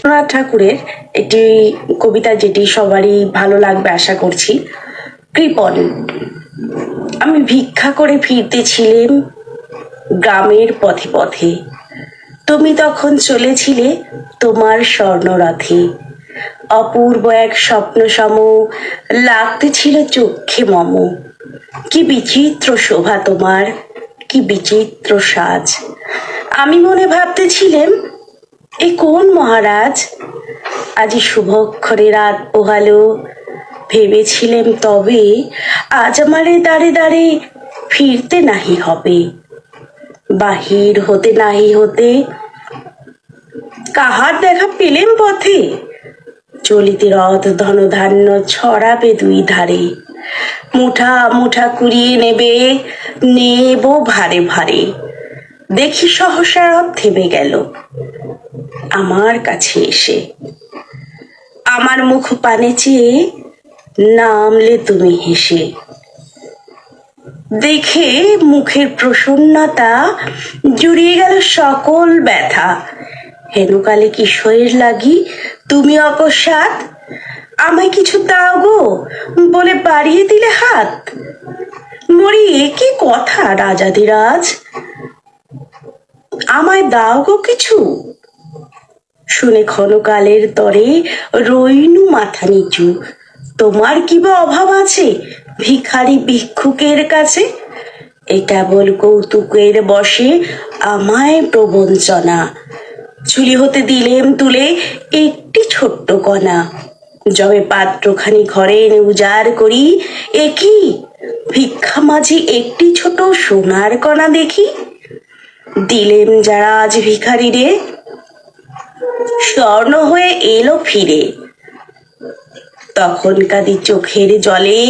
রবীন্দ্রনাথ ঠাকুরের একটি কবিতা, যেটি সবারই ভালো লাগবে আশা করছি। কৃপণ। আমি ভিক্ষা করে ফিরতেছিলাম গ্রামের পথে পথে, তুমি তখন চলেছিলে তোমার স্বর্ণরথে। অপূর্ব এক স্বপ্ন সম লাগতেছিল চক্ষে মম। কি বিচিত্র শোভা তোমার, কি বিচিত্র সাজ। আমি মনে ভাবতেছিলাম, এ কোন মহারাজ। আজি শুভক্ষরে রাত পোহালো, ভেবেছিলেম তবে আজ আমারে দাঁড়ে দাঁড়ে ফিরতে নাহি হবে। বাহির হতে নাহি হতে কাহার দেখা পেলেম পথে। চলিতে রথ ধনধান্য ছড়াবে দুই ধারে। মুঠা মুঠা কুড়িয়ে নেবে, নেব ভারে ভারে। দেখি সহসা রথ থেমে গেল আমার কাছে এসে। আমার মুখ পানে চেয়ে নামলে তুমি হেসে। দেখে মুখের প্রসন্নতা জুড়িয়ে গেল সকল ব্যথা। হেনকালে কিশোরের লাগি তুমি অকস্মাৎ, আমায় কিছু দাও গো বলে বাড়িয়ে দিলে হাত। মরি এ কি কথা রাজাধিরাজ, আমায় দাও গো কিছু। শুনে ক্ষণকালের তরে রইনু মাথা নিচু। তোমার কি বা অভাব আছে ভিখারি ভিক্ষুকের কাছে। এ কেবল কৌতুকের বসে আমায় প্রবঞ্চনা। ঝুলি হতে দিলেম তুলে একটি ছোট্ট কণা। যবে পাত্রখানি ঘরে এনে উজাড় করি, এ কি ভিক্ষা মাঝি একটি ছোট সোনার কণা দেখি। দিলেম যারা আজ ভিখারি রে, স্বর্ণ হয়ে এলো ফিরে। তখন কাঁদি চোখের জলে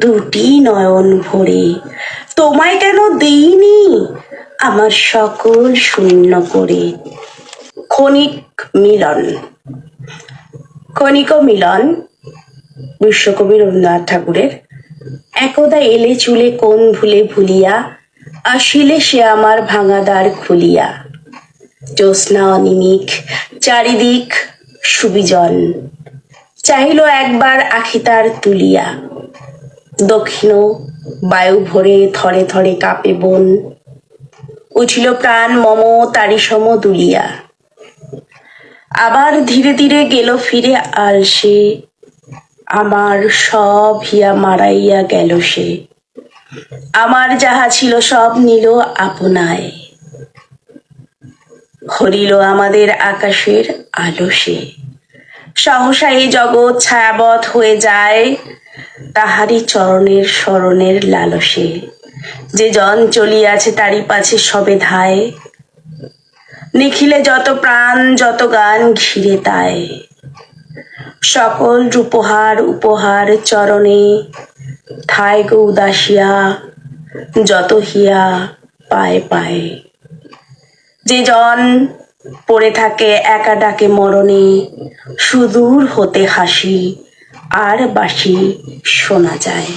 দুটি নয়ন ভরে। তোমায় কেন দিইনি আমার সকল শূন্য করে। ক্ষণিক মিলন। ক্ষণিক মিলন বিশ্বকবি রবীন্দ্রনাথ ঠাকুরের। একদা এলে চুলে কোন ভুলে ভুলিয়া, আসিলে সে আমার ভাঙা দ্বার খুলিয়া। জ্যোৎস্না অনিমিক চারিদিক সুবিজন, চাহিল একবার আখি তার তুলিয়া। দক্ষিণ বায়ু ভরে থরে থরে কাঁপে বন, উঠিল প্রাণ মম তারি সম দুলিয়া। আবার ধীরে ধীরে গেল ফিরে আলসে, আমার সব হিয়া মারাইয়া গেল সে। আমার যাহা ছিল সব নিল আপনায়, হরিল আমাদের আকাশের আলো সে। সহসা এই জগৎ ছায়াবৎ হয়ে যায় তাহারি চরণের স্মরণের লালসে। যে জন চলিয়াছে তারি পাছে সবে ধায়, নিখিলে যত প্রাণ যত গান ঘিরে তাই। সকল রূপহার উপহার চরণে, থায় গো উদাসিয়া যত হিয়া পায় পায়। যে জন পড়ে থাকে একা ডাকে মরণে, সুদূর হতে হাসি আর বাঁশি শোনা যায়।